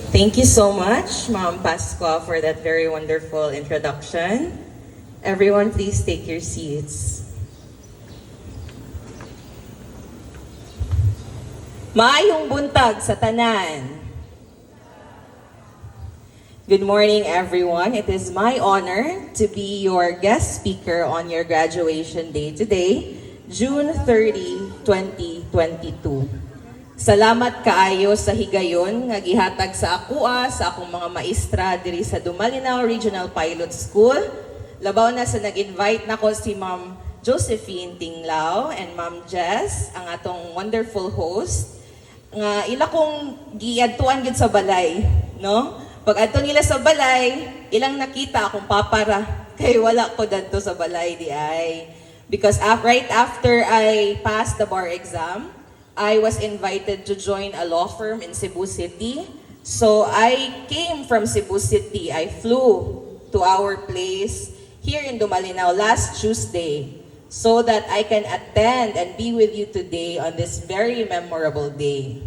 Thank you so much, Ma'am Pasqua, for that very wonderful introduction. Everyone, please take your seats. Maayong buntag sa tanan. Good morning, everyone. It is my honor to be your guest speaker on your graduation day today, June 30, 2022. Salamat kaayo sa higayon nga gihatag sa akua sa akong mga maestra diri sa Dumalinao Regional Pilot School. Labaw na sa nag-invite nako si Ma'am Josephine Tinglao and Ma'am Jess, ang atong wonderful host. Nga ila kong giadtuan gid sa balay, no? Pag adto nila sa balay, ilang nakita akong papara kay wala ko dadto sa balay di ay. Because right after I passed the bar exam, I was invited to join a law firm in Cebu City. So I came from Cebu City. I flew to our place here in Dumalinao last Tuesday so that I can attend and be with you today on this very memorable day.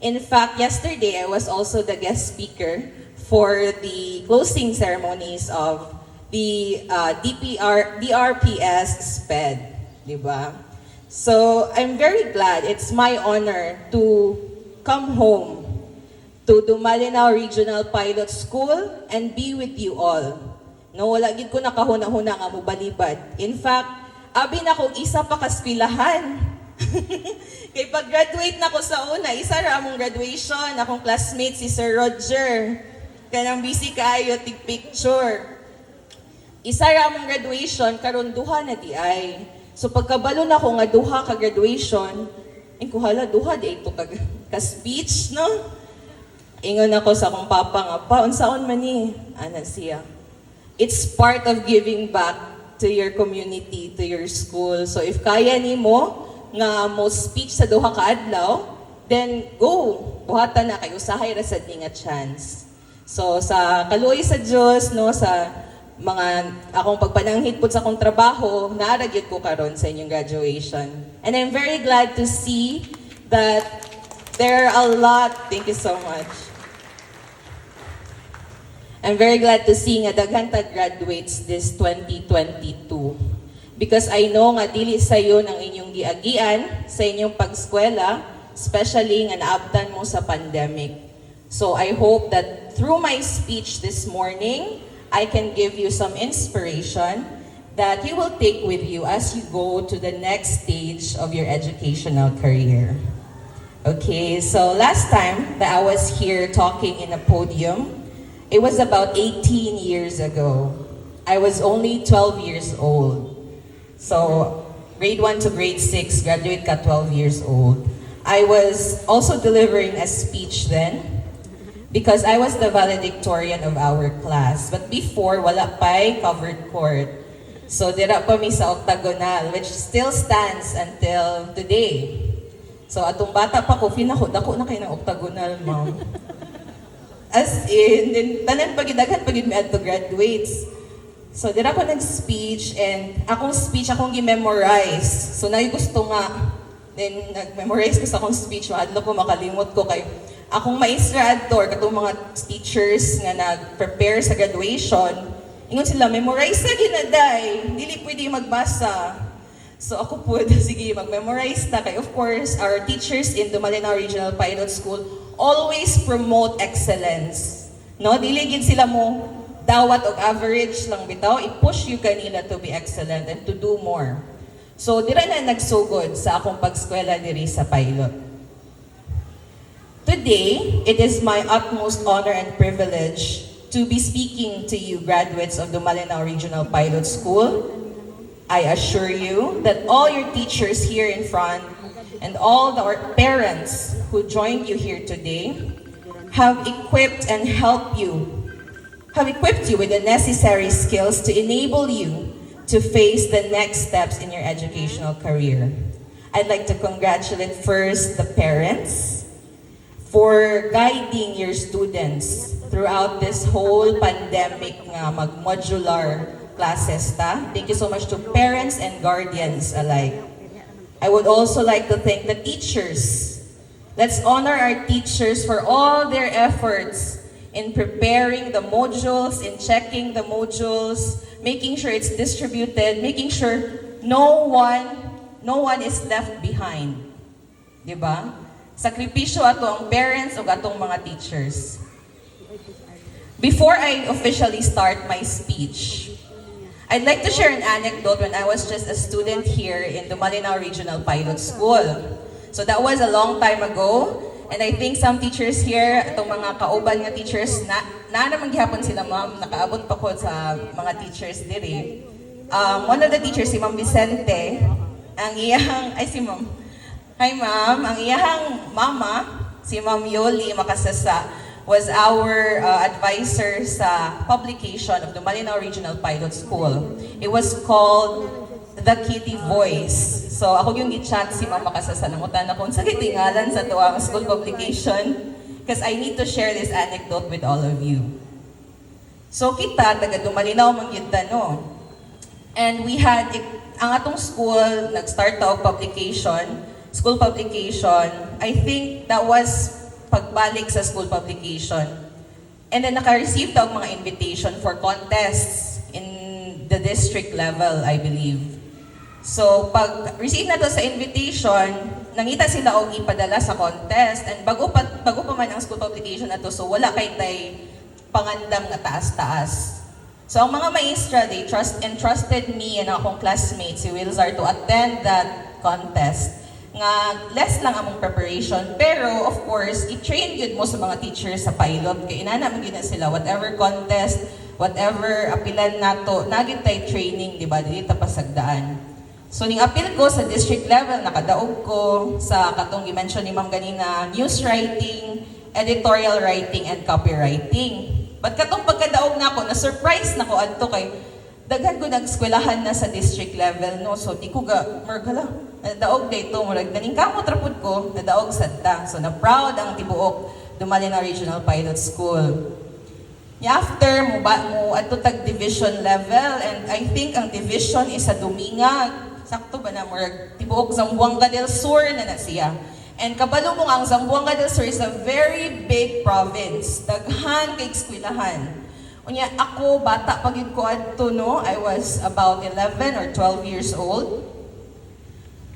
In fact, yesterday I was also the guest speaker for the closing ceremonies of the DRPS SPED, di ba? So, I'm very glad. It's my honor to come home to Dumalinao Regional Pilot School and be with you all. No, wala gid ko nakahuna-huna nga mo balibad. In fact, abi na kong isa pa kaskwilahan. Kay pag-graduate na ko sa una, isa ra among graduation, akong classmate si Sir Roger. Kanang busy kaayo tig picture. Isa ra among graduation karon duha na di ay. So pagkabalo na ko nga duha ka graduation, ko hala duha di ito ka speech, no? Ingon ako sa akong papa nga, pa unsaon man ni? Ana siya. It's part of giving back to your community, to your school. So if kaya nimo nga mo speech sa duha ka adlaw, then go. Buhatan na kay usahay ra sad ni nga chance. So sa kaluoy sa Dios, no, sa mga akong pagpananghit pud sa akong trabaho, naaragyod ko karon sa inyong graduation. And I'm very glad to see that there are a lot. Thank you so much. I'm very glad to see nga daghan ta graduates this 2022. Because I know nga dili sayon ang inyong giagian sa inyong pag-eskwela, especially nga naabtan mo sa pandemic. So I hope that through my speech this morning, I can give you some inspiration that you will take with you as you go to the next stage of your educational career. Okay, so last time that I was here talking in a podium, it was about 18 years ago. I was only 12 years old. So grade 1 to grade 6, graduate ka 12 years old. I was also delivering a speech then, because I was the valedictorian of our class. But before, wala pa'y covered court. So, dira pa mi sa octagonal, which still stands until today. So, atong bata pa ko, dako na kayo ng octagonal, ma'am. As in, then, tanan pagidaghan pagid mi adto graduates. So, dira ko nag-speech, and akong speech, akong gi-memorize. So, gusto nga. Then, nag-memorize ko sa akong speech, adlo ko makalimot ko kay akong maestra adtor, katong mga teachers nga nag-prepare sa graduation, ingon sila, memorize na ginaday, dili pwede magbasa. So ako po, sige, mag-memorize ta. Kay of course, our teachers in Dumalinao Regional Pilot School always promote excellence. No, dili gid sila mo dawat og average lang bitaw, i-push you kanila to be excellent and to do more. So dira na nagsugod sa akong pag-eskwela diri sa pilot. Today, it is my utmost honor and privilege to be speaking to you graduates of the Dumalinao Regional Pilot School. I assure you that all your teachers here in front and all the parents who joined you here today have equipped you with the necessary skills to enable you to face the next steps in your educational career. I'd like to congratulate first the parents for guiding your students throughout this whole pandemic nga mag-modular classes ta. Thank you so much to parents and guardians alike. I would also like to thank the teachers Let's honor our teachers for all their efforts in preparing the modules, in checking the modules, making sure it's distributed, making sure no one is left behind. Diba? Sakripisyo ato ang parents o atong mga teachers. Before I officially start my speech, I'd like to share an anecdote when I was just a student here in Dumalinao Regional Pilot School. So that was a long time ago, and I think some teachers here, itong mga kauban nga teachers, na naman gihapon sila ma'am, nakaabot pa ko sa mga teachers diri. One of the teachers, si Ma'am Vicente, ang iyang, ay si Ma'am, hi Ma'am, ang iyang mama, si Ma'am Yoli Makasasa, was our advisor sa publication of the Dumalinao Regional Pilot School. It was called The Kitty Voice. So ako yung i-chat si Mama Kasasa, nangutan ako sa kitingalan sa tuwang school publication because I need to share this anecdote with all of you. So kita, taga Dumalinao mangyutan, no? And we had, ang atong school, nag-start taog publication, school publication. I think that was pagbalik sa school publication. And then naka-receive taog mga invitation for contests in the district level, I believe. So, pag receive na to sa invitation, nangita sila og ipadala sa contest, and bago pa man ang school publication na to, so wala kay tay pangandam na taas-taas. So, ang mga maestra, they entrusted me and akong classmates, si Wilzar, to attend that contest. Nga, less lang among preparation, pero of course, i-train yun mo sa mga teachers sa pilot, kaya inanaman yun na sila, whatever contest, whatever apilan nato, naging tay training, di ba, dili ta pasagdaan. So, ning appeal ko sa district level, nakadaog ko sa katong i-mention ni Ma'am ganina, news writing, editorial writing, and copywriting. But katong pagkadaog na ako, na-surprise na ko adto kay daghan ko nag-eskwelahan na sa district level, no? So, di ko margala, nadaog dito, murag naningkamot rapod ko, nadaog sadta. So, na-proud ang tibuok Dumalinao Regional Pilot School. After, mo adto tag division level, and I think ang division is sa Dumingag. Sakto ba na, murag tibuok Zamboanga del Sur na siya. And kabalo mo ang Zamboanga del Sur is a very big province. Daghan kay eskwelahan. Unya ako, bata pag yun ko adto, no? I was about 11 or 12 years old.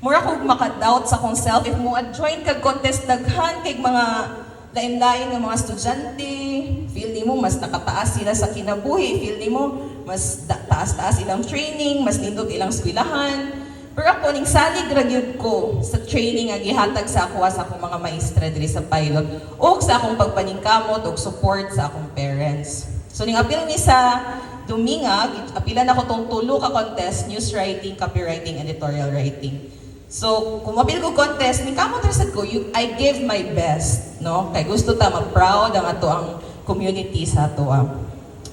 Mura ko makadoubt sa kong self, if mo join kag contest, daghan kay mga lain-lain ng mga estudyante, feel ni mo mas nakataas sila sa kinabuhi, feel ni mo mas taas-taas ilang training, mas nindot ilang eskwelahan. Pero ako, ning salig ragyod ko sa training ang gihatag sa ako sa akong mga maestra diri sa pilot o sa akong pagpaningkamot o support sa akong parents. So ning apil ni sa Dumingag, apilan ako tong tulo ka contest, news writing, copywriting, editorial writing. So, kung mapil ko contest, ning kamot rasad ko, I gave my best, no? Kay gusto ta ma-proud ang ato ang community sa ato.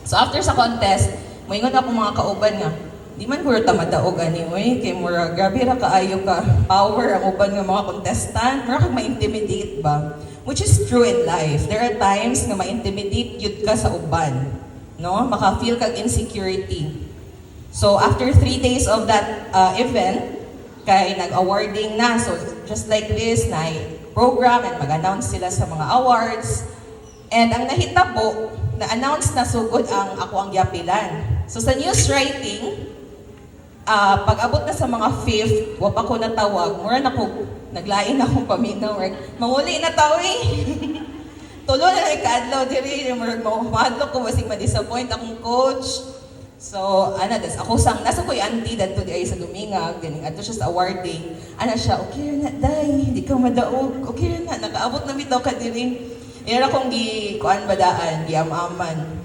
So after sa contest, moingon ako mga kauban nga, di man guro ta madaog ani, oy, kay mura grabe ra kaayo ka power ang uban nga mga contestant, mura kag ma-intimidate ba? Which is true in life. There are times nga ma-intimidate yun ka sa uban, no? Maka-feel kag insecurity. So after 3 days of that event, kay nag-awarding na, so just like this, na program and mag-announce sila sa mga awards. And ang nahitabo, na-announce na sugod ang ako ang yapilan. So sa news writing, pag-abot na sa mga 5th, wapa ko natawag, mura na ko, naglain akong paminaw, manguli na tao eh. Tulo na nagkaadlaw diri, mahadlok ko, basig ma-disappoint akong coach. So, ako nasa ko yung auntie dito di ay sa Dumingag, ganing ato siya sa awarding. Siya, okay na, day, di ka madaog, okay na, nakaabot na bitaw ka diri. Ira kong kuan badaan, amaman.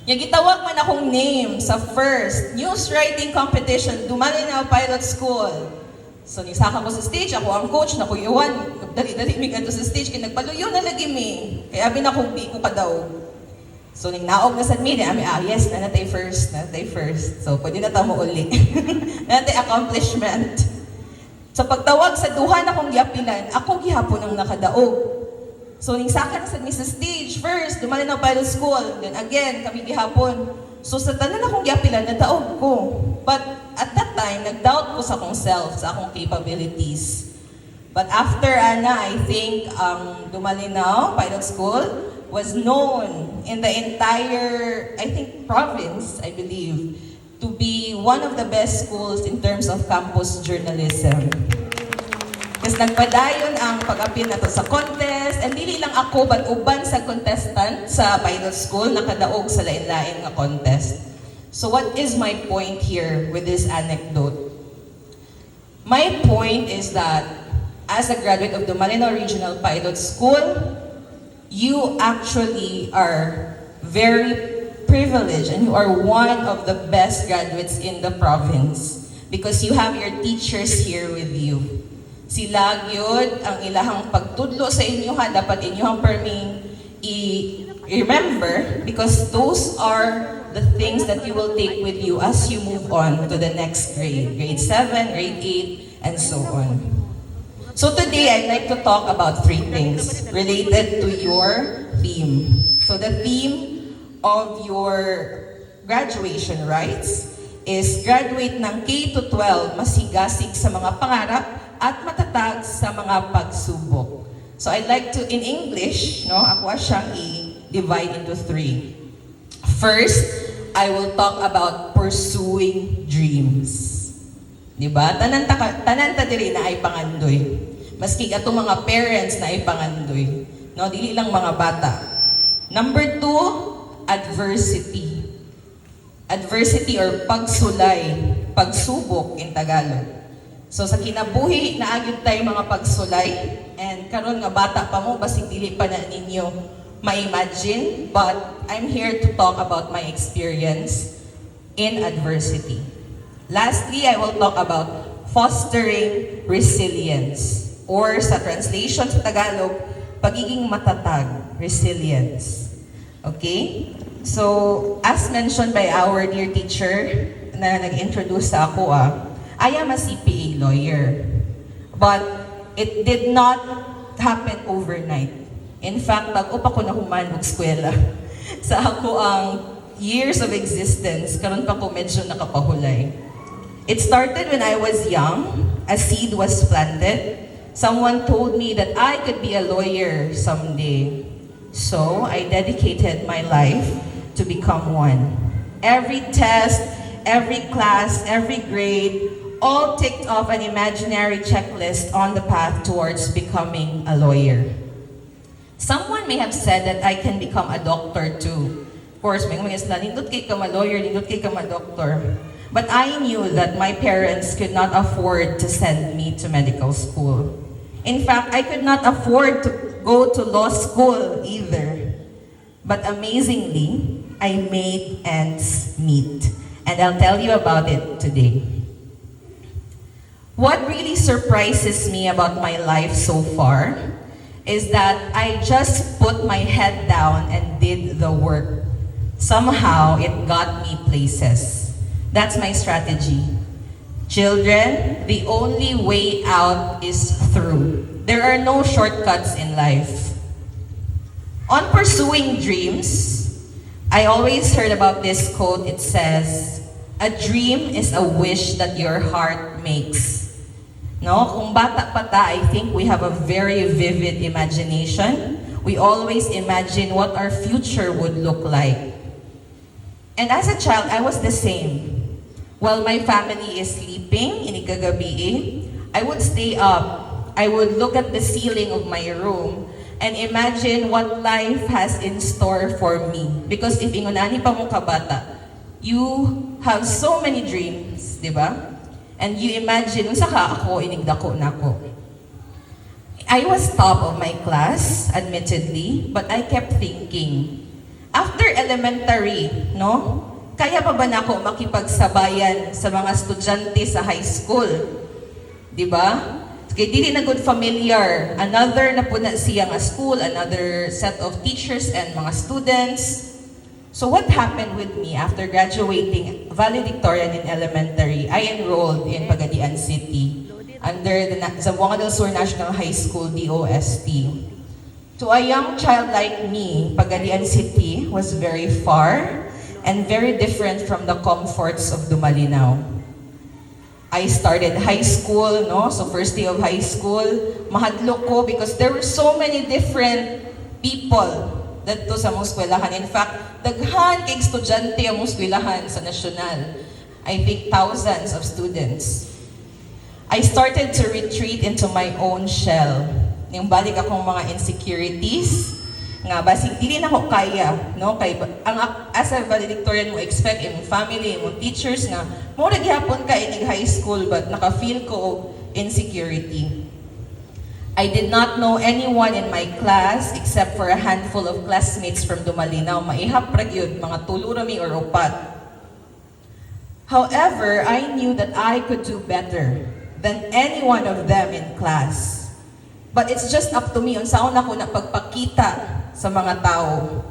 Gitawag man akong name sa first news writing competition, Dumalinao Pilot School. So, nisaka ko sa stage, ako ang coach, nakuyuan, dali-dali mig ato sa stage, kaya nagpaluyo na lagi mi. Kaya abin akong di ko kadaog. So, ning naog na sa media, yes, nanatay first. So, pwede na tamo uli. Nanatay accomplishment. So, pagtawag sa duha na kong giapilan, ako gihapon ang nakadaog. So, ning saka na sa stage, first, Dumalinao Pilot School. Then again, kami gihapon. So, sa tanan akong giapilan, nadaog ko. But, at that time, nag-doubt ko sa akong self, sa akong capabilities. But after Ana, I think Dumalinao Pilot School was known in the entire, I think, province, I believe, to be one of the best schools in terms of campus journalism. Kasi nagpadayon ang pag-apil na to sa contest, and dili lang ako, but uban sa contestant sa pilot school, nakadaog sa lain-lain nga contest. So what is my point here with this anecdote? My point is that as a graduate of the Dumalinao Regional Pilot School, you actually are very privileged and you are one of the best graduates in the province because you have your teachers here with you. Sila gyud ang ilahang pagtudlo sa inyo ha, dapat inyong perming i-remember because those are the things that you will take with you as you move on to the next grade, grade 7, grade 8, and so on. So today, I'd like to talk about 3 things related to your theme. So the theme of your graduation rites is graduate ng K-12, masigasig sa mga pangarap at matatag sa mga pagsubok. So I'd like to, in English, ako siyang i-divide into 3. First, I will talk about pursuing dreams. Diba? Tanan ta diri na ay pangandoy. Maski atong mga parents na ay pangandoy. No, dili lang mga bata. Number 2, adversity. Adversity or pagsulay, pagsubok in Tagalog. So sa kinabuhi na agyud tay mga pagsulay and karon nga bata pa mo basig dili pa na ninyo ma-imagine, but I'm here to talk about my experience in adversity. Lastly, I will talk about fostering resilience, or sa translation sa Tagalog, pagiging matatag, resilience. Okay? So, as mentioned by our dear teacher na nag-introduce sa ako, I am a CPA lawyer. But it did not happen overnight. In fact, bago pa ko nahuman og eskwela, sa ako ang years of existence, karon pa ko medyo nakapahulay. It started when I was young, a seed was planted. Someone told me that I could be a lawyer someday. So, I dedicated my life to become one. Every test, every class, every grade, all ticked off an imaginary checklist on the path towards becoming a lawyer. Someone may have said that I can become a doctor too. Of course, may mga isla, nindot kay ka ma-lawyer, nindot kay ka ma-doctor. But I knew that my parents could not afford to send me to medical school. In fact, I could not afford to go to law school either. But amazingly, I made ends meet. And I'll tell you about it today. What really surprises me about my life so far is that I just put my head down and did the work. Somehow, it got me places. That's my strategy. Children, the only way out is through. There are no shortcuts in life. On pursuing dreams, I always heard about this quote. It says, "A dream is a wish that your heart makes." No, kung bata pa ta, I think we have a very vivid imagination. We always imagine what our future would look like. And as a child, I was the same. While my family is sleeping, inigagabi, I would stay up. I would look at the ceiling of my room and imagine what life has in store for me. Because if ingunani pa mo kabata, you have so many dreams, di ba? And you imagine, unsa ka ako, inigdako na ako. I was top of my class, admittedly, but I kept thinking, after elementary, no? Kaya pa ba na ako makipagsabayan sa mga estudyante sa high school? Di ba? Kaya dili na good familiar. Another na po na siya nga school, another set of teachers and mga students. So what happened with me after graduating valedictorian in elementary? I enrolled in Pagadian City under the Zamboanga del Sur National High School, DOST. To a young child like me, Pagadian City was very far and very different from the comforts of Dumalinao. I started high school, no? So first day of high school, mahadlok ko because there were so many different people dito sa mong eskwelahan. In fact, daghan kay estudyante ang mong eskwelahan sa nasyonal. I think thousands of students. I started to retreat into my own shell. Yung balik akong mga insecurities, nga basig dili na ko kaya, no? Kay as a valedictorian mo expect imong family, imong teachers nga mo ra gyapon ka inig high school but naka-feel ko insecurity. I did not know anyone in my class except for a handful of classmates from Dumalinao. Maihap ra gyud mga tulo ra mi or upat. However, I knew that I could do better than any one of them in class. But it's just up to me unsaon ako na pagpakita sa mga tao.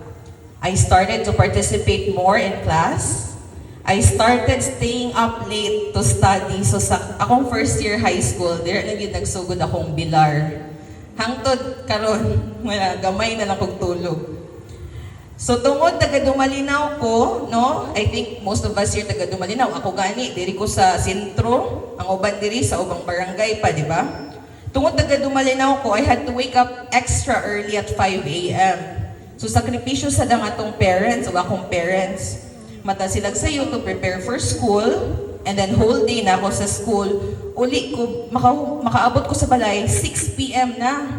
I started to participate more in class. I started staying up late to study. So sa akong first year high school, there na gyud nagsugod akong bilar. Hangtod karon, wala gamay na lang kog tulog. So tungod taga Dumalinao ko, no? I think most of us here taga Dumalinao. Ako gani diri ko sa sentro, ang uban diri sa ubang barangay pa, di ba? Tungod taga Dumalinao ko, I had to wake up extra early at 5 a.m. So sakripisyo sa dang atong parents o akong parents. Mata silag sayo to prepare for school and then whole day na ako sa school. Uli ko, makaabot ko sa balay, 6 p.m. na.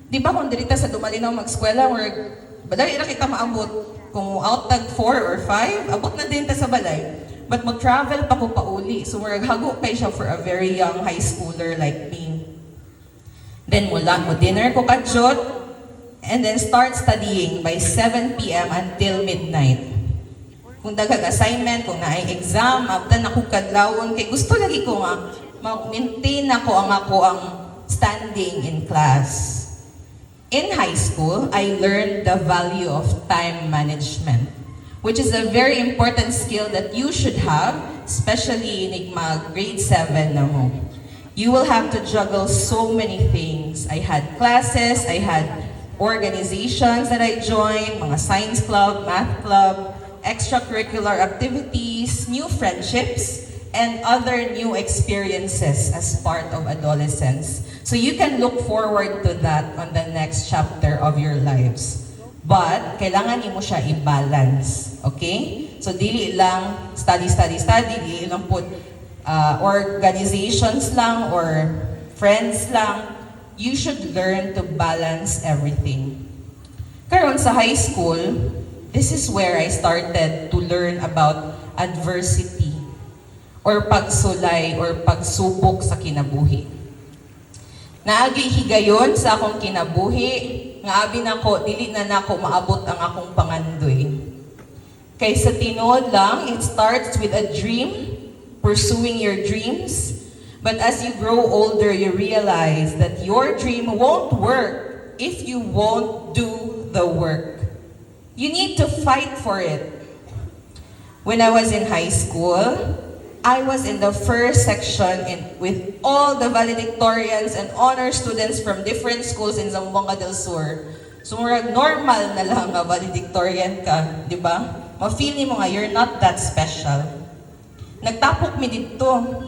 Di ba kung dirita sa Dumalinao mag-eskwela, badali na kita maabot. Kung out tag 4 or 5, abot na din ta sa balay. But mag-travel pa ko pa uli. So hago pa siya for a very young high schooler like me. Then mula mo dinner ko kadyot, and then start studying by 7 p.m. until midnight. Kung daghang assignment, kung naay exam, abdan ako kadlawon, kay gusto lagi ko nga, ma-maintain ako ang standing in class. In high school, I learned the value of time management, which is a very important skill that you should have, especially in grade 7 na mo. You will have to juggle so many things. I had classes, I had organizations that I joined, mga science club, math club, extracurricular activities, new friendships, and other new experiences as part of adolescence. So you can look forward to that on the next chapter of your lives. But, kailangan mo siya i-balance. Okay? So, dili lang study, dili lang put organizations lang or friends lang. You should learn to balance everything. Karon sa high school, this is where I started to learn about adversity or pagsulay or pagsubok sa kinabuhi. Naagi higayon sa akong kinabuhi, nga abi nako dili na nako maabot ang akong pangandoy. Kay sa tinuod lang, it starts with a dream, pursuing your dreams. But as you grow older, you realize that your dream won't work if you won't do the work. You need to fight for it. When I was in high school, I was in the first section with all the valedictorians and honor students from different schools in Zamboanga del Sur. So normal na lang nga valedictorian ka, di ba? Ma-feel mo nga, you're not that special. Nagtapok mi dito.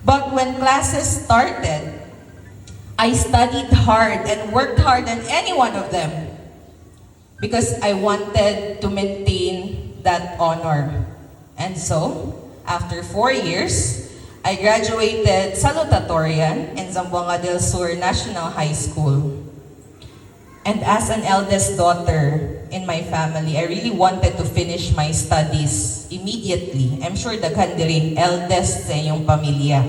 But when classes started, I studied hard and worked hard than any one of them because I wanted to maintain that honor. And so, after 4 years, I graduated salutatorian in Zamboanga del Sur National High School. And as an eldest daughter in my family, I really wanted to finish my studies immediately. I'm sure daghan diri eldest sa inyong pamilya.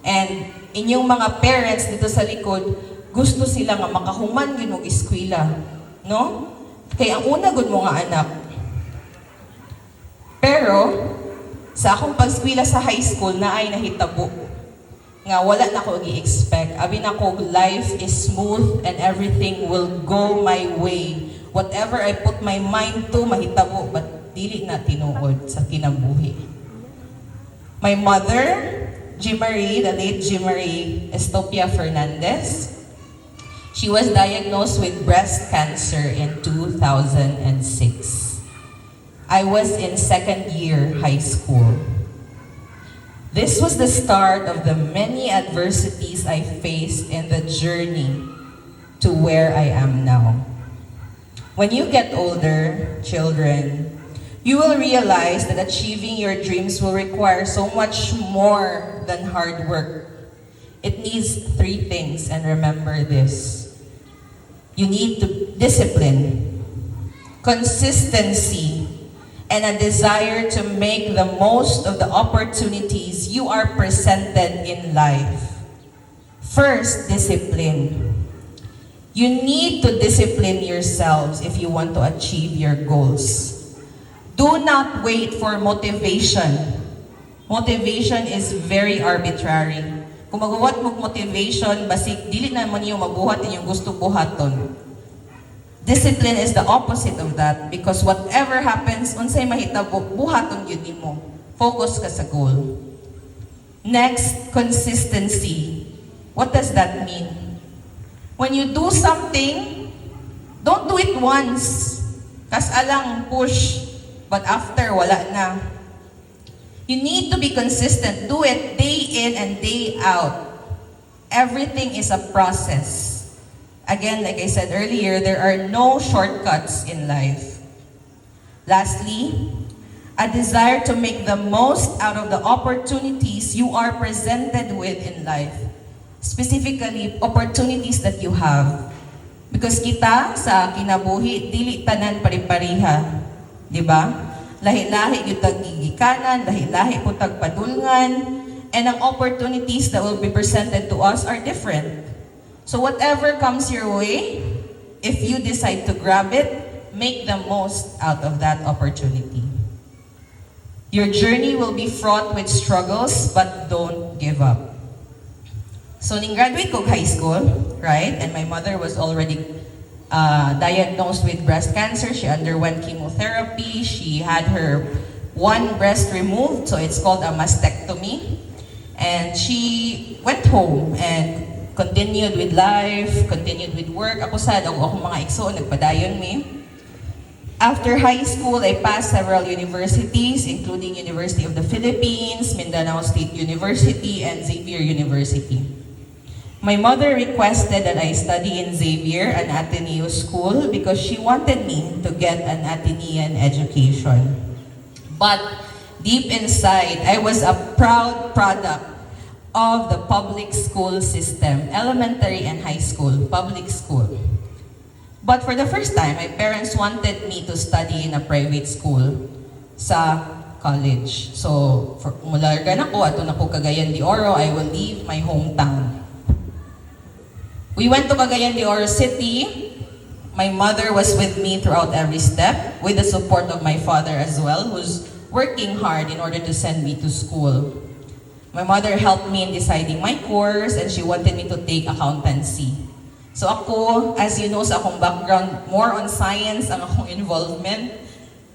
And inyong mga parents dito sa likod, gusto sila nga makahuman yun og eskwela, no? Kaya ang una gud mo nga anak. Pero sa akong pag-eskwela sa high school na ay nahitabo nga wala na ko gi-expect. Abi na ko, life is smooth and everything will go my way. Whatever I put my mind to, mahitabo, but dili na tinuod sa kinabuhi. My mother, Marie, the late Marie Estopia Fernandez, she was diagnosed with breast cancer in 2006. I was in second year high school. This was the start of the many adversities I faced in the journey to where I am now. When you get older, children, you will realize that achieving your dreams will require so much more than hard work. It needs three things, and remember this. You need discipline, consistency, and a desire to make the most of the opportunities you are presented in life. First, discipline. You need to discipline yourselves if you want to achieve your goals. Do not wait for motivation. Motivation is very arbitrary. Kung magbuhat mo motivation, basig dili na man yung mabuhat yung gusto buhaton. Discipline is the opposite of that because whatever happens, unsay mahitabo, buhaton yun mo. Focus ka sa goal. Next, consistency. What does that mean? When you do something, don't do it once. Kas alang push, but after, wala na. You need to be consistent. Do it day in and day out. Everything is a process. Again, like I said earlier, there are no shortcuts in life. Lastly, a desire to make the most out of the opportunities you are presented with in life. Specifically, opportunities that you have. Because kita sa kinabuhi, dili tanan pari-pariha. Diba? Lahi-lahi yung tag-gigikanan, lahi-lahi po tag-padulngan, and ang opportunities that will be presented to us are different. So whatever comes your way, if you decide to grab it, make the most out of that opportunity. Your journey will be fraught with struggles, but don't give up. So, ning-graduate ko high school, right? And my mother was already diagnosed with breast cancer. She underwent chemotherapy. She had her one breast removed, so it's called a mastectomy. And she went home and continued with life, continued with work. Ako sad, ako mga igsoon, nagpadayon mi. After high school, I passed several universities, including University of the Philippines, Mindanao State University, and Xavier University. My mother requested that I study in Xavier, an Ateneo school, because she wanted me to get an Atenean education. But deep inside, I was a proud product of the public school system, elementary and high school, public school. But for the first time, my parents wanted me to study in a private school sa college. So, mula gan ako, ato na po Cagayan de Oro, I will leave my hometown. We went to Cagayan de Oro City. My mother was with me throughout every step, with the support of my father as well, who's working hard in order to send me to school. My mother helped me in deciding my course, and she wanted me to take accountancy. So ako, as you know sa akong background, more on science ang akong involvement.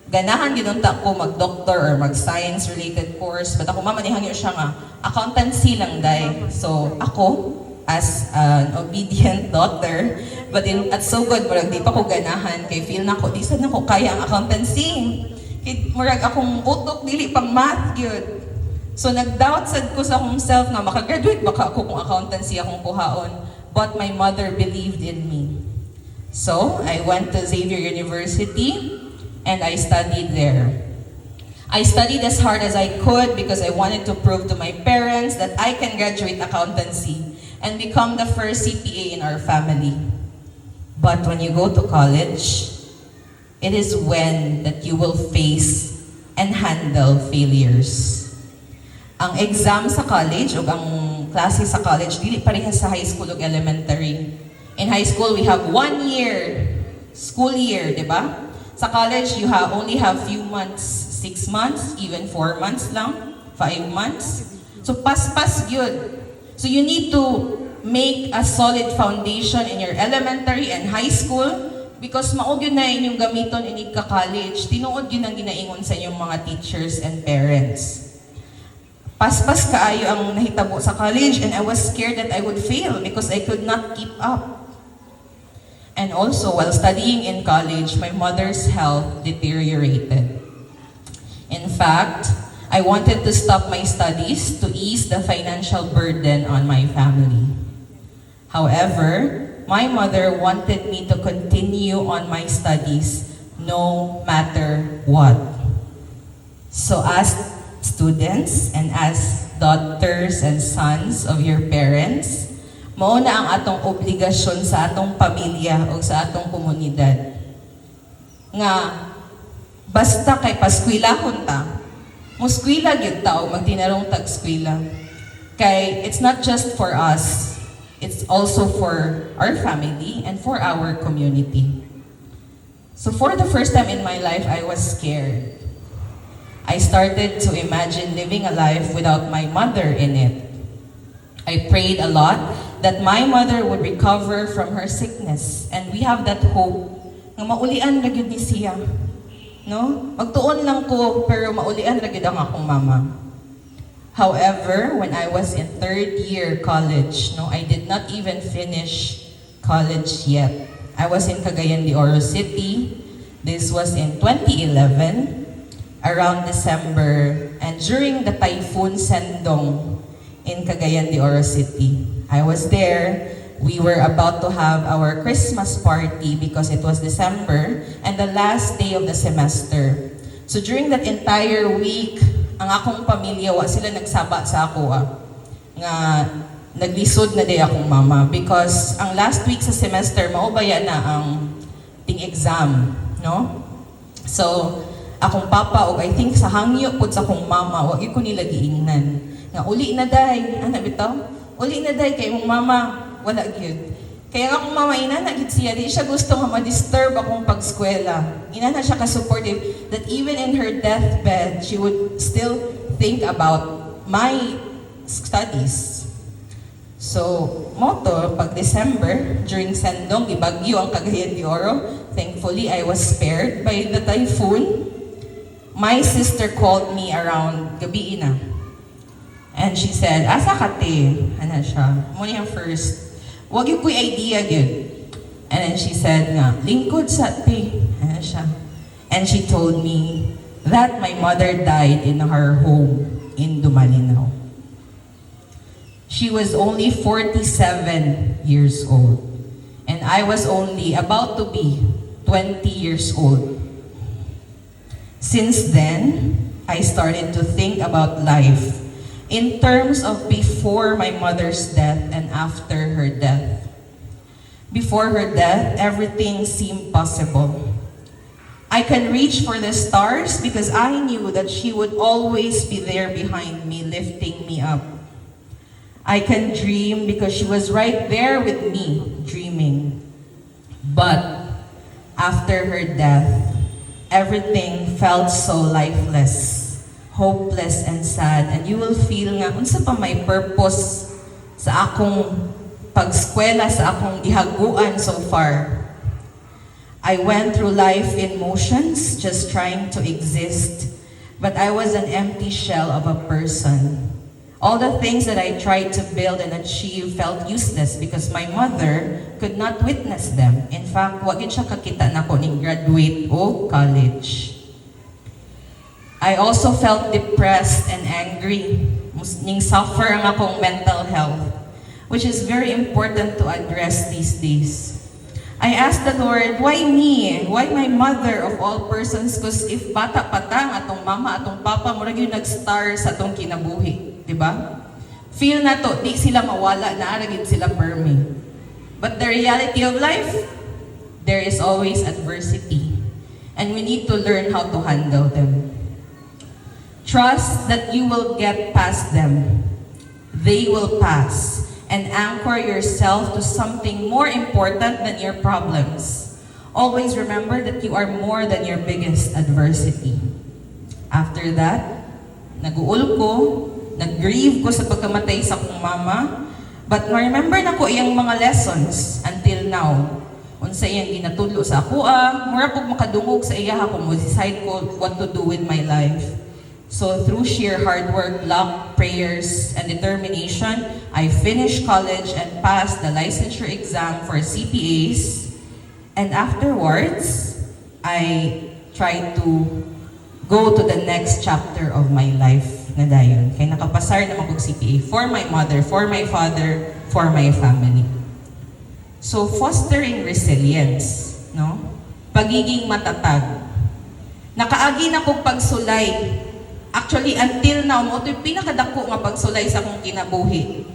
Ganahan ginunta ko mag-doctor or mag-science related course, but ako mamanihan yun siya nga, accountancy lang day. So ako, as an obedient daughter, but at so good, murag di pa ko ganahan, kay feel na ko, di sad na ko kaya ang accountancy. Murag akong utok, dili pang math, yun. So nag-doubt sad ko sa akong self na makagraduate baka ako kung accountancy akong kuhaon. But my mother believed in me. So I went to Xavier University and I studied there. I studied as hard as I could because I wanted to prove to my parents that I can graduate accountancy and become the first CPA in our family. But when you go to college, it is when that you will face and handle failures. Ang exam sa college o ang klase sa college, dili parehas sa high school o elementary. In high school, we have 1 year, school year, di ba? Sa college, you only have few months, 6 months, even 4 months lang, 5 months. So pas-pas yun. So you need to make a solid foundation in your elementary and high school because maog yun na inyong gamiton inig ka-college. Tinuod yun ang ginaingon sa inyong mga teachers and parents. Pas-pas kaayo ang nahitabo sa college and I was scared that I would fail because I could not keep up. And also, while studying in college, my mother's health deteriorated. In fact, I wanted to stop my studies to ease the financial burden on my family. However, my mother wanted me to continue on my studies no matter what. So as students and as daughters and sons of your parents, mao na ang atong obligasyon sa atong pamilya o sa atong komunidad. Nga, basta kay paskwilahon ta, muskwila gyud ta o magtinarong tag-skwila. Kay it's not just for us, it's also for our family and for our community. So for the first time in my life, I was scared. I started to imagine living a life without my mother in it. I prayed a lot that my mother would recover from her sickness, and we have that hope nga maulian ra gyud ni siya. No? Magtuon lang ko, pero maulian ra gyud ang akong mama. However, when I was in third year college, I did not even finish college yet. I was in Cagayan de Oro City. This was in 2011, around December, and during the Typhoon Sendong in Cagayan de Oro City. I was there. We were about to have our Christmas party because it was December and the last day of the semester. So during that entire week, ang akong pamilya, wa sila nagsaba sa ako nga naglisod na day akong mama because ang last week sa semester, maubaya na ang ting exam, no? So, akong papa, o I think sa hangyo po sa akong mama, wag ko nila giingnan. Nga, uli na day, ano bitaw? Uli na day, kay mong mama, wala gyud. Kaya akong mama, inana gyud siya, di siya gusto nga ma-disturb akong pag-skwela. Inana siya ka-supportive that even in her deathbed, she would still think about my studies. So, moto, pag December, during Sendong, ibagyo ang Cagayan de Oro. Thankfully, I was spared by the typhoon. My sister called me around gabi na. And she said, asa ka te? Ano siya? Muna yung first. Wag yung kuy idea yun. And then she said nga, lingkod sa te. Ano siya? And she told me that my mother died in her home in Dumalinao. She was only 47 years old. And I was only about to be 20 years old. Since then, I started to think about life in terms of before my mother's death and after her death. Before her death, everything seemed possible. I can reach for the stars because I knew that she would always be there behind me, lifting me up. I can dream because she was right there with me, dreaming. But after her death, everything felt so lifeless, hopeless and sad, and you will feel nga, unsa pa may purpose sa akong pagskwela, sa akong gihaguan so far. I went through life in motions, just trying to exist, but I was an empty shell of a person. All the things that I tried to build and achieve felt useless because my mother could not witness them. In fact, wagin siya kakita na ko ning graduate o college. I also felt depressed and angry. Ning suffer ang akong mental health, which is very important to address these days. I asked the Lord, why me? Why my mother of all persons? Because if bata patang atong mama, atong papa, murag yung nag-star sa atong kinabuhi. Diba? Feel na to, di sila mawala, naaragin sila permi. But the reality of life, there is always adversity. And we need to learn how to handle them. Trust that you will get past them. They will pass. And anchor yourself to something more important than your problems. Always remember that you are more than your biggest adversity. After that, nag-uul ko, nag-grieve ko sa pagkamatay sa akong mama, but remember na ko iyang mga lessons until now. Unsa iyang ginatulo sa ako, mura kog makadungog sa iya kung mo-decide ko what to do with my life. So through sheer hard work, luck, prayers, and determination, I finished college and passed the licensure exam for CPAs. And afterwards, I tried to go to the next chapter of my life na dayon. Kaya nakapasar naman kong CPA for my mother, for my father, for my family. So fostering resilience, no? Pagiging matatag. Nakaagi na kong pagsulay. Actually, until now, mo ito yung pinakadako nga pagsulay sa akong kinabuhi.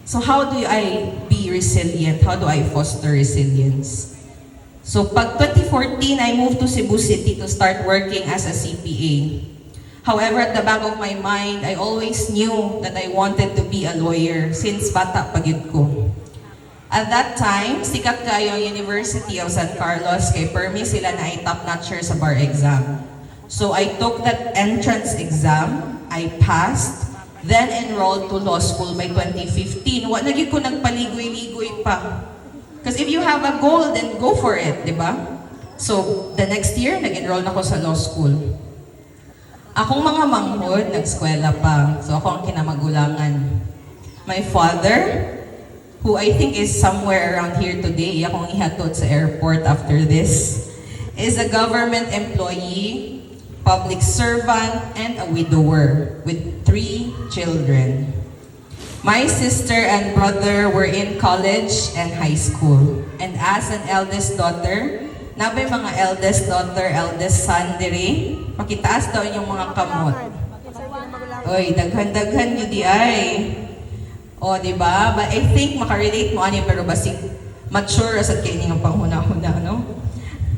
So how do I be resilient? How do I foster resilience? So pag 2014, I moved to Cebu City to start working as a CPA. However, at the back of my mind, I always knew that I wanted to be a lawyer since bata pagid ko. At that time, sikat kayo ang University of San Carlos kay permi sila na ay top-notcher sa bar exam. So I took that entrance exam, I passed, then enrolled to law school by 2015. Wa naging ko nagpaligoy-ligoy pa. Because if you have a goal, then go for it, di ba? So, the next year, nag-enroll na ako sa law school. Akong mga manghod, nag-eskwela pa. So, ako ang kinamagulangan. My father, who I think is somewhere around here today, akong ihatod sa airport after this, is a government employee, public servant, and a widower with 3 children. My sister and brother were in college and high school. And as an eldest daughter, nabay mga eldest daughter, eldest son diri, pakitaas daw inyong mga kamot. Oy, daghan-daghan nyo di ay. O, di ba? But I think makarelate mo ani pero basig mature asad kayo nga panghuna-huna, no?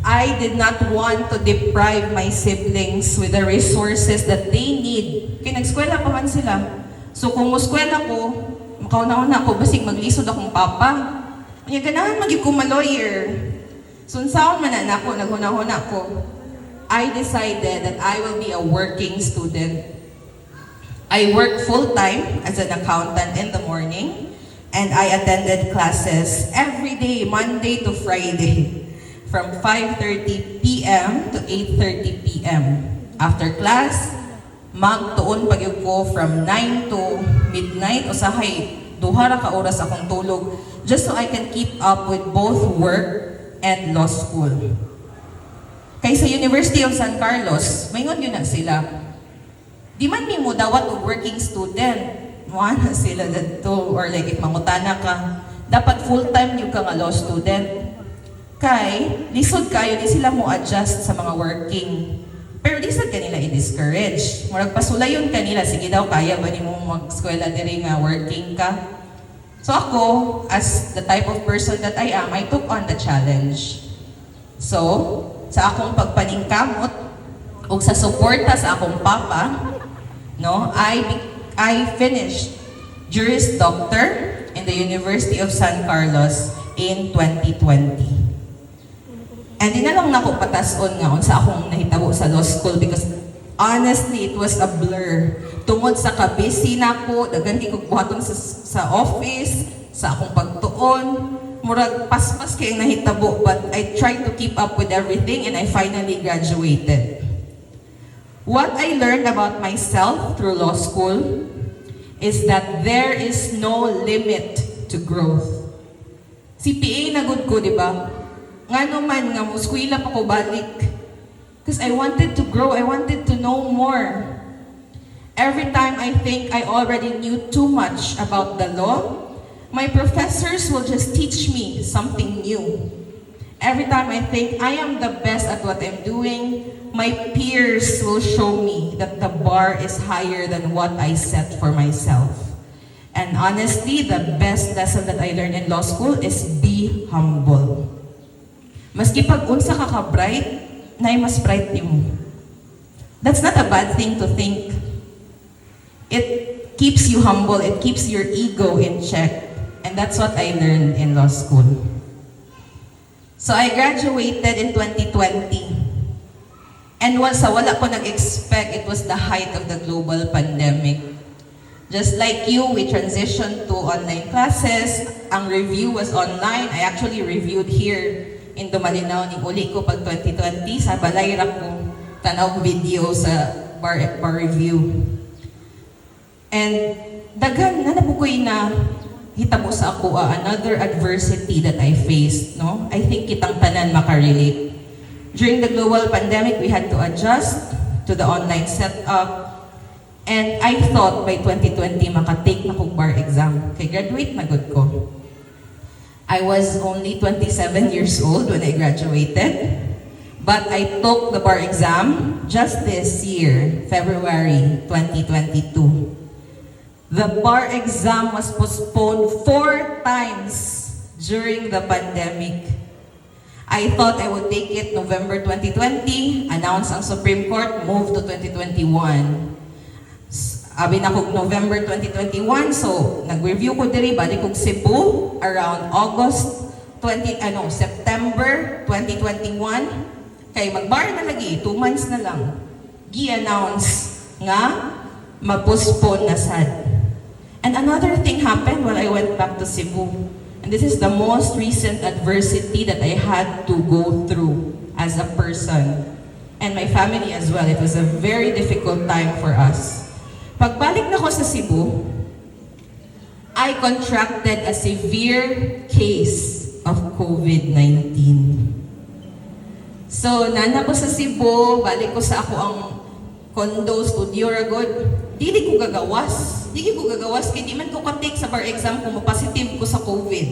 I did not want to deprive my siblings with the resources that they need. Kaya nag-eskwela pa man sila. So kung muskwela ko, makauna-una ako, basig maglisod akong papa. Kaya ganahan maging ko ma-lawyer. So unsaon man na ako, naghuna-huna ko, I decided that I will be a working student. I worked full-time as an accountant in the morning, and I attended classes every day, Monday to Friday, from 5:30 p.m. to 8:30 p.m. After class, magtuon pagyud ko from 9 to midnight, usahay duha ra ka oras akong tulog just so I can keep up with both work and law school. Kay sa University of San Carlos, mayngon yun na sila. Di man mi mo dawat og working student. Muana sila dito, or like if mangutana ka, dapat full-time yung ka nga law student. Kay, lisod kayo, di sila mo adjust sa mga working. Pero di sad kanila i-discourage. Murag pasulayon kanila, sige daw, kaya ba ni mo mag-eskwela diri nga working ka? So ako, as the type of person that I am, I took on the challenge. So, sa akong pagpaningkamot, o sa suporta sa akong papa, no, I finished Juris Doctor in the University of San Carlos in 2020. And di na lang nako patason nga sa akong nahitabo sa law school because honestly, it was a blur. Tungod sa kabisi nako, daghan kay buhaton sa office, sa akong pagtuon, murag paspas kay nahitabo, but I tried to keep up with everything and I finally graduated. What I learned about myself through law school is that there is no limit to growth. CPA na good ko, di ba? Ngano man nga muskwila pa ko balik. Because I wanted to grow, I wanted to know more. Every time I think I already knew too much about the law, my professors will just teach me something new. Every time I think I am the best at what I'm doing, my peers will show me that the bar is higher than what I set for myself. And honestly, the best lesson that I learned in law school is be humble. Maski pag unsa ka ka-bright, nay mas bright mo. That's not a bad thing to think. It keeps you humble, it keeps your ego in check. And that's what I learned in law school. So I graduated in 2020. And sa wala ko nag-expect, it was the height of the global pandemic. Just like you, we transitioned to online classes. Ang review was online. I actually reviewed here in Dumalinao, ni uli ko pag 2020, sa balay ra ko tanaw video sa bar review. And daghan na nabukoy na hitabo sa ako another adversity that I faced, no? I think kitang tanan makarelate. During the global pandemic, we had to adjust. to the online setup. And I thought by 2020 makatake na kong bar exam. Kay graduate na good ko. I was only 27 years old when I graduated. But I took the bar exam just this year, February 2022. The bar exam was postponed 4 times during the pandemic. I thought I would take it November 2020, announced ang Supreme Court, moved to 2021. Abi na kog November 2021, so nag-review ko diri, balik kog Cebu around September 2021. Kay mag-bar na lagi, 2 months na lang. Gi-announce nga, ma-postpone na sad. And another thing happened while I went back to Cebu. And this is the most recent adversity that I had to go through as a person. And my family as well. It was a very difficult time for us. Pagbalik na ko sa Cebu, I contracted a severe case of COVID-19. So, nana ko sa Cebu, balik ko sa ako ang condo, studio ragod. Dili ko gagawas. Dili ko gagawas kaya di man ko ka-take sa bar exam kung ma-positive ko sa COVID.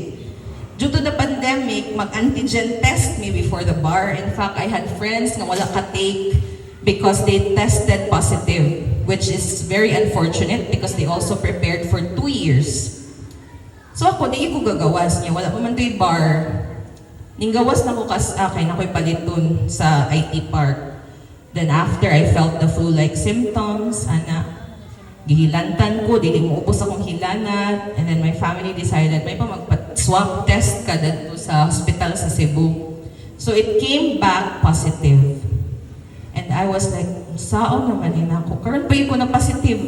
Due to the pandemic, mag-antigen test me before the bar. In fact, I had friends na wala ka-take because they tested positive, which is very unfortunate because they also prepared for 2 years. So ako, di ko gagawas niya. Wala pa man to'y bar. Ninggawas na ko akin, ako'y paliton sa IT park. Then after, I felt the flu-like symptoms, gihilantan ko, dili mo upos akong hilanat. And then my family decided, may pa magpa-swab test ka dito sa hospital sa Cebu. So it came back positive. And I was like, saan naman ako? Karon pa ko na positive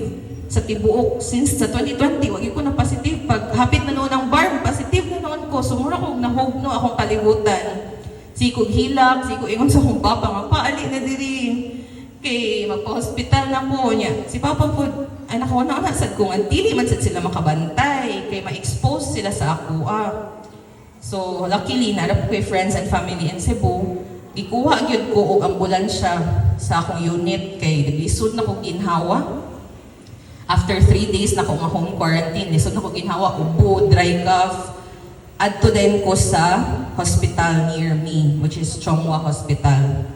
sa tibuok. Since sa 2020, wag ko na positive. Pag hapit na noon ang bar, positive na noon ko. Sumura ko na-hope no akong kalibutan. Sikog hilak, sikog ingon sa akong papa, nga paali na diri. Kay magpa-hospital na po niya. Si papa po, ay nakawana na sad kung antili man sad sila makabantay. Kay ma-expose sila sa ako. So luckily, narap ko friends and family in Cebu. Gikuha gyud ko og ambulansya sa akong unit kay lisod na ko ginhawa. After 3 days na ko nga home quarantine, lisod na ko ginhawa, ubo, dry cough. Adto din ko sa hospital near me, which is Chongwa Hospital.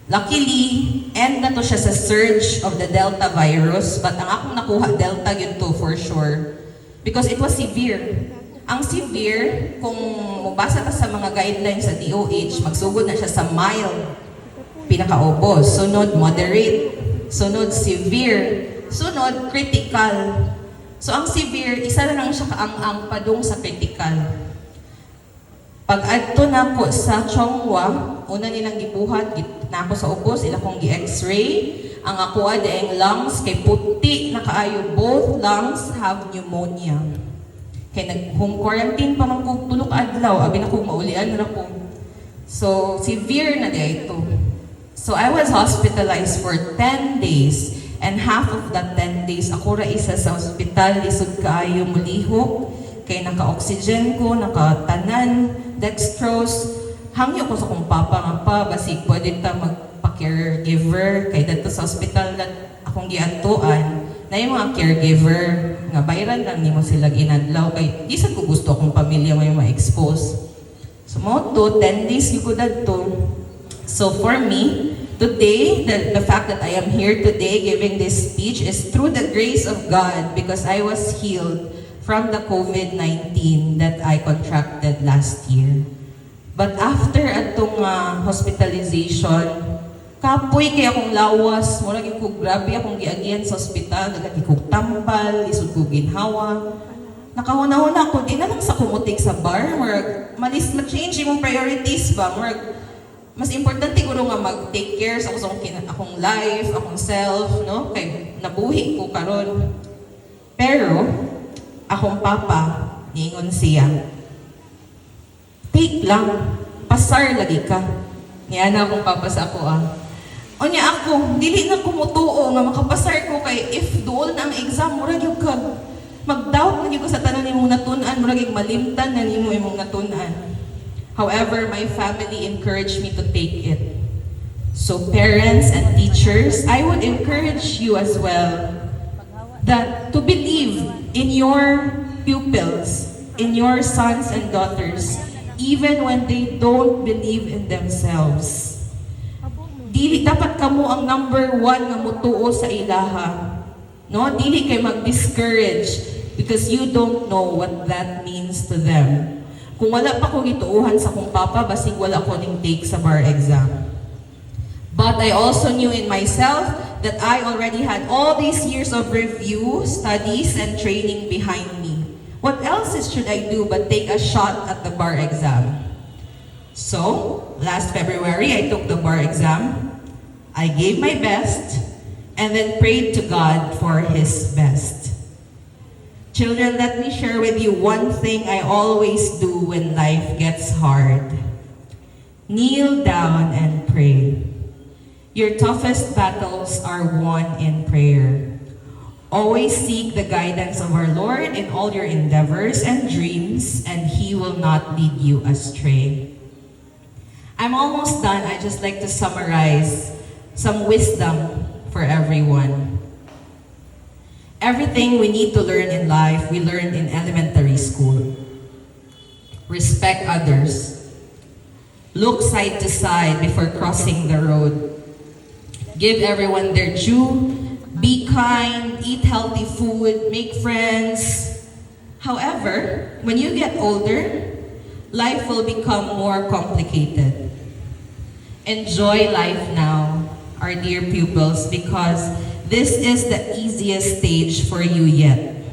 Luckily, end na to siya sa surge of the Delta virus, but ang akong nakuha, Delta yun to for sure. Because it was severe. Ang severe, kung mabasa ka sa mga guidelines sa DOH, magsugod na siya sa mild, pinakaubos. Sunod, moderate. Sunod, severe. Sunod, critical. So ang severe, isa na lang siya kaang-ang padung sa critical. Pag adto na ko sa Chongwa, una nilang gibuhat, na ako sa ubos, ila kong gi-x-ray. Ang ako ang lungs, kay puti na kaayo, both lungs have pneumonia. Kaya nag-home quarantine pa man kong tulok adlaw, abi na kong maulian na ko. So, severe na diya ito. So, I was hospitalized for 10 days. And half of that 10 days, ako ra isa sa hospital, lisod kaayo mulihok. Kaya naka-oxygen ko, naka-tanan, dextrose. Hangyo ko sa kong papa nga pa, basig pwede ta magpa-caregiver. Kaya dito sa hospital na akong giantuan, na yung mga caregiver, nga bayran lang ni mo sila ginadlaw. Kaya di sa ko gusto akong pamilya may ma-expose. So mo to, 10 days yung ko to. So for me, today, the fact that I am here today giving this speech is through the grace of God because I was healed from the COVID-19 that I contracted last year. But after atong hospitalization, kapoy kaya akong lawas, mura gyud ko grabe akong giagian sa ospital, daghan kog tambal, isod ko ginhawa. Nakahuna-huna ko, di na lang sa kumutik sa bar, murag ma-change imong priorities ba, murag mas importante ko nga mag-take care sa akong life, akong self, no? Kay nabuhi ko karon. Pero, akong papa, niingon siya, take lang, pasar lagi ka. Niya na akong papa sa ako O niya ako, dili na kumutuo nga makapasar ko kay if dool na ang exam, murag yung ka. Mag-doubt na ko sa tanan nimong natunan, murag yung malimtan na nimo imong natunan. However, my family encouraged me to take it. So parents and teachers, I would encourage you as well that to believe in your pupils, in your sons and daughters, even when they don't believe in themselves. Dili dapat kamo ang number one nga mutuo sa ilaha. No, dili kay mag-discourage because you don't know what that means to them. Kung wala pa ko gituuhan sa kong papa, basig wala ko ning take sa bar exam. But I also knew in myself that I already had all these years of review, studies, and training behind me. What else should I do but take a shot at the bar exam? So, last February, I took the bar exam. I gave my best, and then prayed to God for His best. Children, let me share with you one thing I always do when life gets hard. Kneel down and pray. Your toughest battles are won in prayer. Always seek the guidance of our Lord in all your endeavors and dreams, and He will not lead you astray. I'm almost done. I just like to summarize some wisdom for everyone. Everything we need to learn in life, we learned in elementary school. Respect others. Look side to side before crossing the road. Give everyone their due. Be kind, eat healthy food, make friends. However, when you get older, life will become more complicated. Enjoy life now, our dear pupils, because this is the easiest stage for you yet.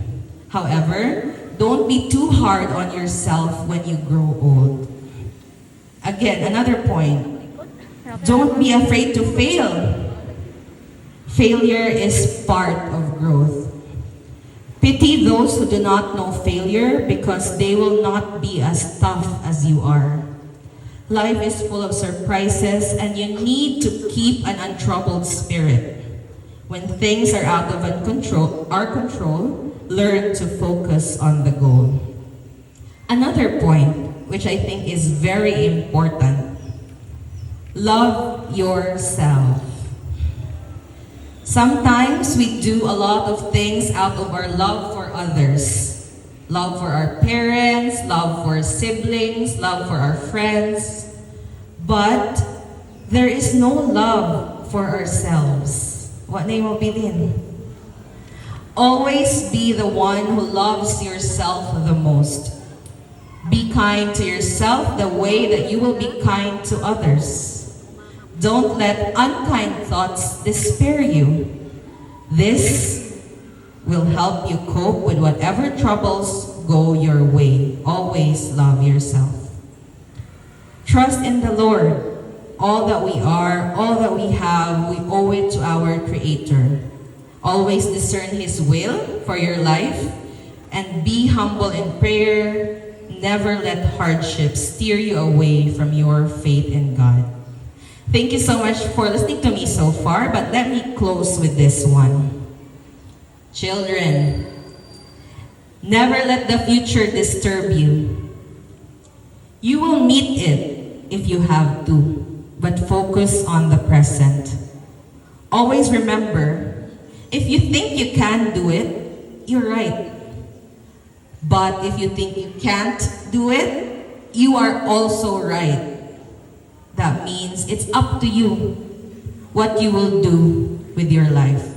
However, don't be too hard on yourself when you grow old. Again, another point. Don't be afraid to fail. Failure is part of growth. Pity those who do not know failure because they will not be as tough as you are. Life is full of surprises and you need to keep an untroubled spirit. When things are out of our control, learn to focus on the goal. Another point, which I think is very important, love yourself. Sometimes we do a lot of things out of our love for others. Love for our parents, love for siblings, love for our friends. But there is no love for ourselves. What name mo bilin? Always be the one who loves yourself the most. Be kind to yourself the way that you will be kind to others. Don't let unkind thoughts despair you. This will help you cope with whatever troubles go your way. Always love yourself. Trust in the Lord. All that we are, all that we have, we owe it to our Creator. Always discern His will for your life and be humble in prayer. Never let hardships steer you away from your faith in God. Thank you so much for listening to me so far, but let me close with this one. Children, never let the future disturb you. You will meet it if you have to, but focus on the present. Always remember, if you think you can do it, you're right. But if you think you can't do it, you are also right. That means it's up to you what you will do with your life.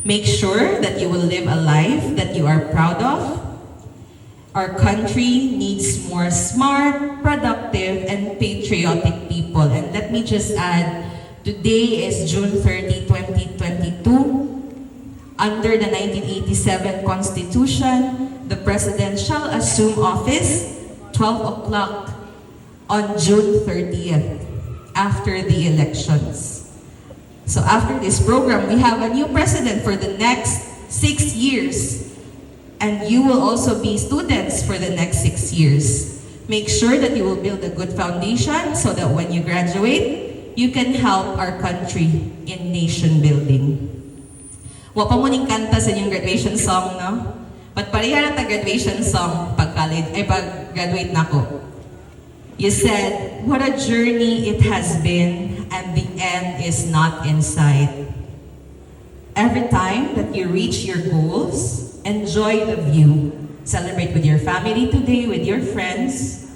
Make sure that you will live a life that you are proud of. Our country needs more smart, productive, and patriotic people. And let me just add, today is June 30, 2022. Under the 1987 Constitution, the President shall assume office 12 o'clock on June 30th. After the elections. So after this program, we have a new president for the next 6 years. And you will also be students for the next 6 years. Make sure that you will build a good foundation so that when you graduate, you can help our country in nation building. Wa pa mo ning kanta sa inyong graduation song, no? But pareha na ta graduation song pag college, ay pag graduate na ko. You said, what a journey it has been, and the end is not in sight. Every time that you reach your goals, enjoy the view. Celebrate with your family today, with your friends,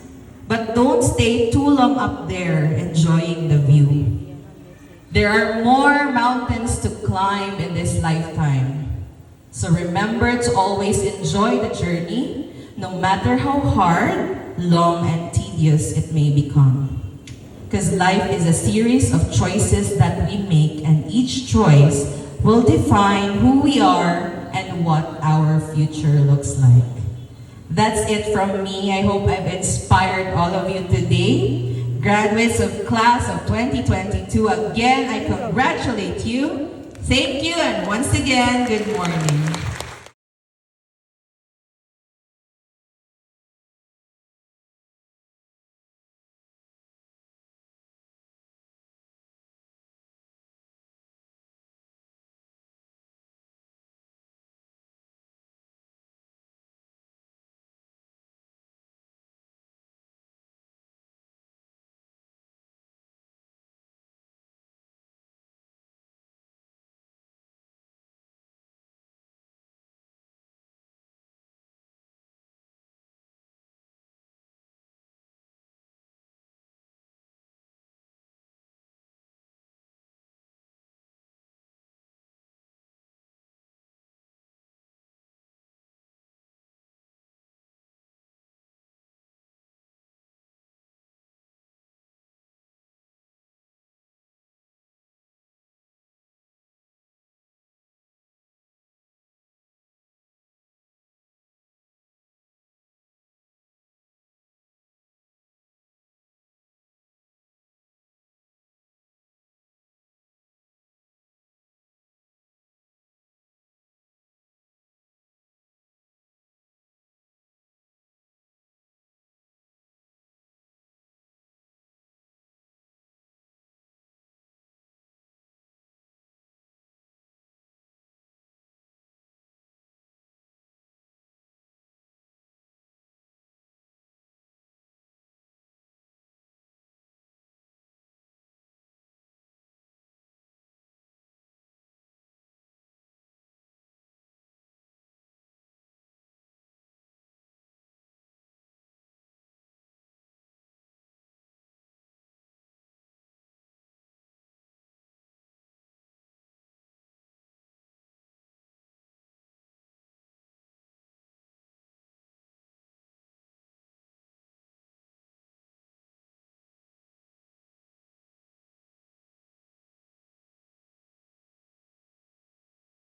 but don't stay too long up there enjoying the view. There are more mountains to climb in this lifetime. So remember to always enjoy the journey, no matter how hard, long, and tedious it may become. Because life is a series of choices that we make, and each choice will define who we are and what our future looks like. That's it from me. I hope I've inspired all of you today. Graduates of class of 2022, again, I congratulate you. Thank you, and once again, good morning.